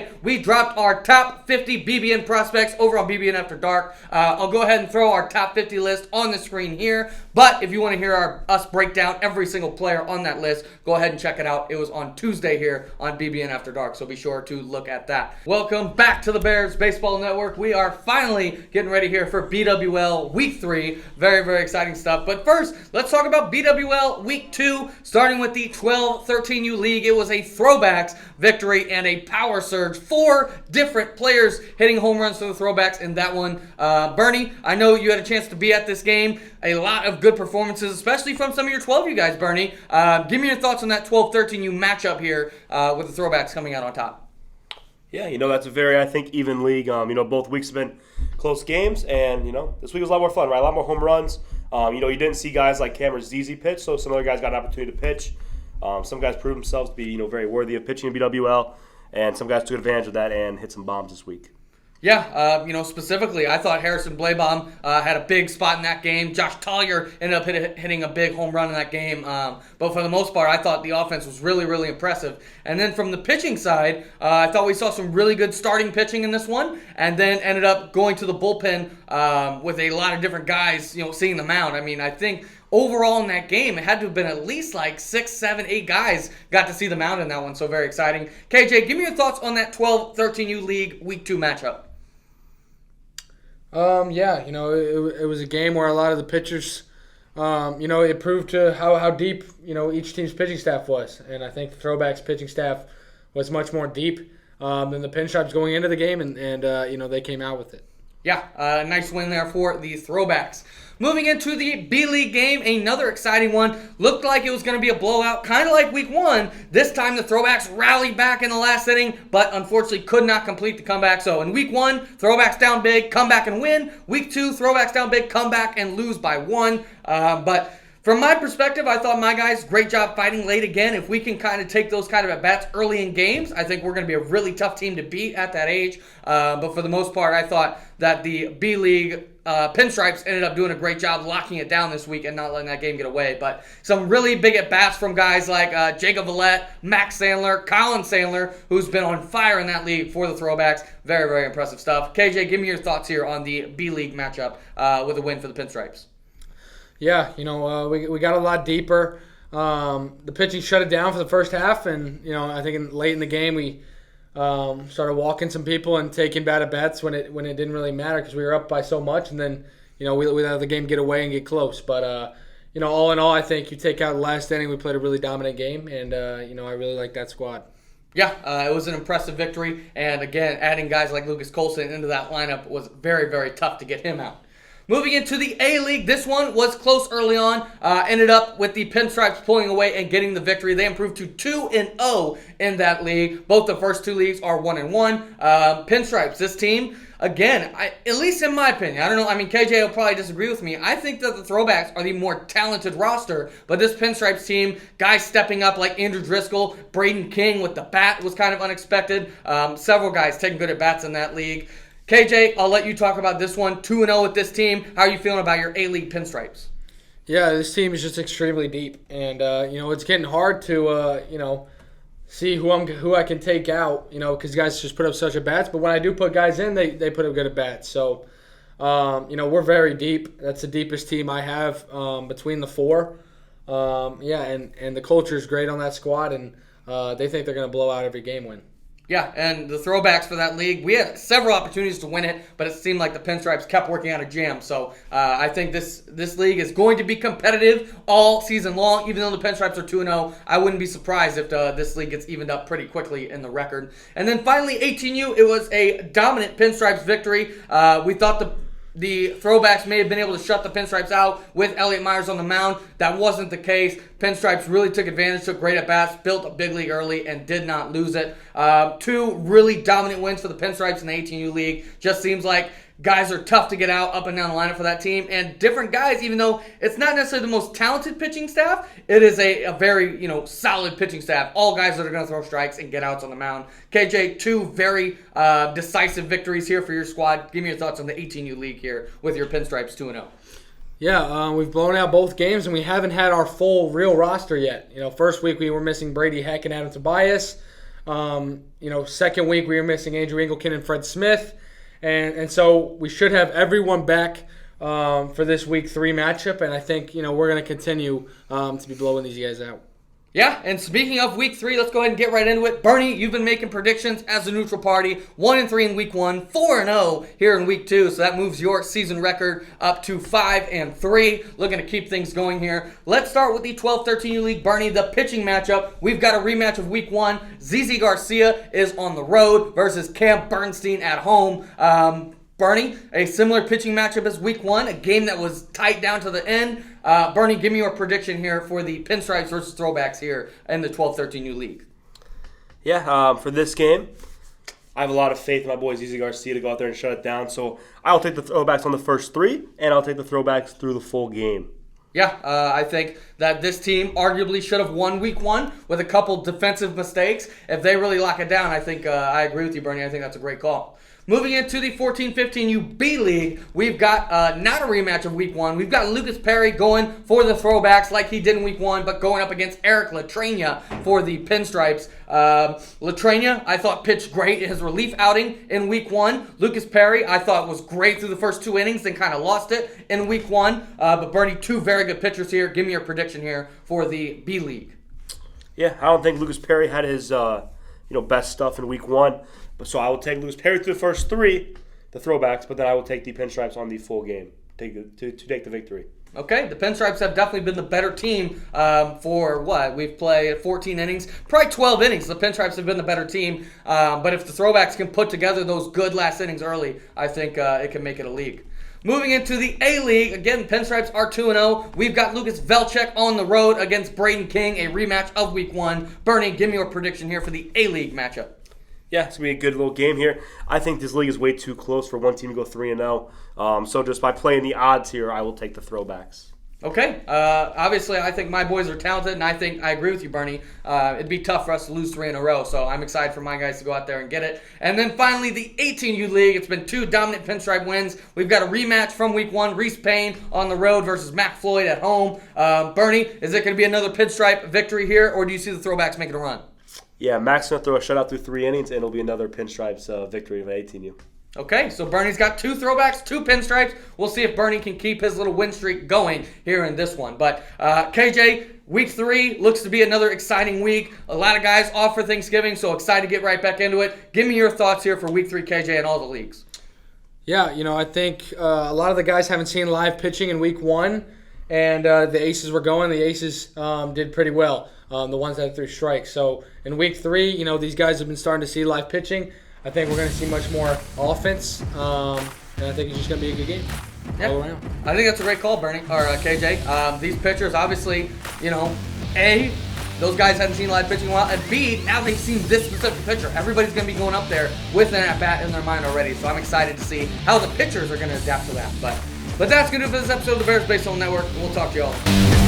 Tuesday, we dropped our top 50 BBN prospects over on BBN After Dark. I'll go ahead and throw our top 50 list on the screen here. But if you want to hear us break down every single player on that list, go ahead and check it out. It was on Tuesday here on BBN After Dark, so be sure to look at that. Welcome back to the Bears Baseball Network. We are finally getting ready here for BWL Week 3. Very, very exciting stuff. But first, let's talk about BWL Week 2, starting with the 12-13U League. It was a throwbacks victory and a power surge. 4 different players hitting home runs for the throwbacks in that one. Bernie, I know you had a chance to be at this game. A lot of good performances, especially from some of your 12U guys, Bernie. Give me your thoughts on that 12-13U matchup here with the throwbacks coming out on top. Yeah, that's a very, I think, even league. Both weeks have been close games, and, this week was a lot more fun, right? A lot more home runs. You didn't see guys like Cameron ZZ pitch, so some other guys got an opportunity to pitch. Some guys proved themselves to be, very worthy of pitching in BWL, and some guys took advantage of that and hit some bombs this week. Yeah, specifically, I thought Harrison Blabaum had a big spot in that game. Josh Collier ended up hitting a big home run in that game. But for the most part, I thought the offense was really, really impressive. And then from the pitching side, I thought we saw some really good starting pitching in this one, and then ended up going to the bullpen with a lot of different guys, seeing the mound. I mean, I think overall in that game, it had to have been at least like 6, 7, 8 guys got to see the mound in that one, so very exciting. KJ, give me your thoughts on that 12-13U League Week 2 matchup. It was a game where a lot of the pitchers, it proved to how deep, each team's pitching staff was. And I think the throwbacks pitching staff was much more deep than the pinstripes going into the game, and they came out with it. Yeah, nice win there for the throwbacks. Moving into the B-League game, another exciting one. Looked like it was going to be a blowout, kind of like Week 1. This time the throwbacks rallied back in the last inning, but unfortunately could not complete the comeback. So in Week 1, throwbacks down big, come back and win. Week 2, throwbacks down big, come back and lose by 1. But from my perspective, I thought my guys, great job fighting late again. If we can kind of take those kind of at-bats early in games, I think we're going to be a really tough team to beat at that age. But for the most part, I thought that the B-League pinstripes ended up doing a great job locking it down this week and not letting that game get away. But some really big at-bats from guys like Jacob Villette, Max Sandler, Colin Sandler, who's been on fire in that league for the throwbacks. Very, very impressive stuff. KJ, give me your thoughts here on the B-League matchup with a win for the pinstripes. Yeah, we got a lot deeper. The pitching shut it down for the first half, and I think late in the game we started walking some people and taking bad at-bats when it didn't really matter because we were up by so much, and then we let the game get away and get close. But all in all, I think you take out the last inning, we played a really dominant game, and I really like that squad. Yeah, it was an impressive victory, and again, adding guys like Lucas Colson into that lineup was very, very tough to get him out. Moving into the A-League, this one was close early on. Ended up with the Pinstripes pulling away and getting the victory. They improved to 2-0 in that league. Both the first 2 leagues are 1-1. Pinstripes, this team, again, at least in my opinion, I don't know, KJ will probably disagree with me. I think that the throwbacks are the more talented roster, but this Pinstripes team, guys stepping up like Andrew Driscoll, Braden King with the bat was kind of unexpected. Several guys taking good at-bats in that league. KJ, I'll let you talk about this one. 2-0 with this team. How are you feeling about your A-League pinstripes? Yeah, this team is just extremely deep, and it's getting hard to see who I can take out. Because guys just put up such at bats. But when I do put guys in, they put up good at bats. So we're very deep. That's the deepest team I have between the 4. And the culture is great on that squad, and they think they're going to blow out every game win. Yeah, and the throwbacks for that league, we had several opportunities to win it, but it seemed like the Pinstripes kept working out a jam. So I think this league is going to be competitive all season long. Even though the Pinstripes are 2-0, I wouldn't be surprised if this league gets evened up pretty quickly in the record. And then finally, 18U, it was a dominant Pinstripes victory. We thought the throwbacks may have been able to shut the Pinstripes out with Elliot Myers on the mound. That wasn't the case. Pinstripes really took advantage, took great at-bats, built a big league early, and did not lose it. 2 really dominant wins for the Pinstripes in the 18U League. Just seems like guys are tough to get out up and down the lineup for that team. And different guys, even though it's not necessarily the most talented pitching staff, it is a very solid pitching staff. All guys that are going to throw strikes and get outs on the mound. KJ, 2 very decisive victories here for your squad. Give me your thoughts on the 18U League here with your Pinstripes 2-0. Yeah, we've blown out both games, and we haven't had our full real roster yet. First week we were missing Brady Heck and Adam Tobias. Second week we were missing Andrew Engelken and Fred Smith. And so we should have everyone back for this week 3 matchup. And I think, we're going to continue to be blowing these guys out. Yeah, and speaking of week 3, let's go ahead and get right into it. Bernie, you've been making predictions as a neutral party. 1-3 in week 1, 4-0 here in week 2. So that moves your season record up to 5-3. Looking to keep things going here. Let's start with the 12-13U League. Bernie, the pitching matchup. We've got a rematch of week 1. ZZ Garcia is on the road versus Cam Bernstein at home. Bernie, a similar pitching matchup as week 1, a game that was tight down to the end. Bernie, give me your prediction here for the Pinstripes versus Throwbacks here in the 12-13U League. Yeah, for this game, I have a lot of faith in my boy ZZ Garcia to go out there and shut it down. So I'll take the Throwbacks on the first 3, and I'll take the Throwbacks through the full game. Yeah, I think that this team arguably should have won week 1 with a couple defensive mistakes. If they really lock it down, I think I agree with you, Bernie. I think that's a great call. Moving into the 14-15U B League, we've got not a rematch of week 1. We've got Lucas Perry going for the Throwbacks like he did in week 1, but going up against Eric Latrenia for the Pinstripes. Latrenia, I thought, pitched great in his relief outing in week 1. Lucas Perry, I thought, was great through the first 2 innings, then kind of lost it in week 1. But Bernie, 2 very good pitchers here. Give me your prediction here for the B League. Yeah, I don't think Lucas Perry had his best stuff in week 1. So I will take Lucas Perry through the first 3, the Throwbacks, but then I will take the Pinstripes on the full game to take the victory. Okay, the Pinstripes have definitely been the better team for what? We've played 14 innings, probably 12 innings. The Pinstripes have been the better team. But if the Throwbacks can put together those good last innings early, I think it can make it a league. Moving into the A-League, again, Pinstripes are 2-0. We've got Lucas Velchek on the road against Braden King, a rematch of week 1. Bernie, give me your prediction here for the A-League matchup. Yeah, it's going to be a good little game here. I think this league is way too close for one team to go 3-0. So just by playing the odds here, I will take the Throwbacks. Okay. Obviously, I think my boys are talented, and I agree with you, Bernie. It'd be tough for us to lose 3 in a row, so I'm excited for my guys to go out there and get it. And then finally, the 18U League. It's been 2 dominant Pinstripe wins. We've got a rematch from week 1. Reese Payne on the road versus Mac Floyd at home. Bernie, is it going to be another Pinstripe victory here, or do you see the Throwbacks making a run? Yeah, Mac's going to throw a shutout through 3 innings, and it'll be another Pinstripes victory of an 18U. Okay, so Bernie's got 2 Throwbacks, 2 Pinstripes. We'll see if Bernie can keep his little win streak going here in this one. But KJ, week 3 looks to be another exciting week. A lot of guys off for Thanksgiving, so excited to get right back into it. Give me your thoughts here for week 3, KJ, and all the leagues. Yeah, I think a lot of the guys haven't seen live pitching in week 1, and the Aces were going. The Aces did pretty well, the ones that threw strikes. So in week 3, these guys have been starting to see live pitching. I think we're going to see much more offense, and I think it's just going to be a good game all around. I think that's a great call, Bernie, or KJ. These pitchers, obviously, A, those guys hadn't seen live pitching in a while, and B, now they've seen this specific pitcher. Everybody's going to be going up there with an at-bat in their mind already, so I'm excited to see how the pitchers are going to adapt to that. But that's going to do it for this episode of the Bears Baseball Network, and we'll talk to you all.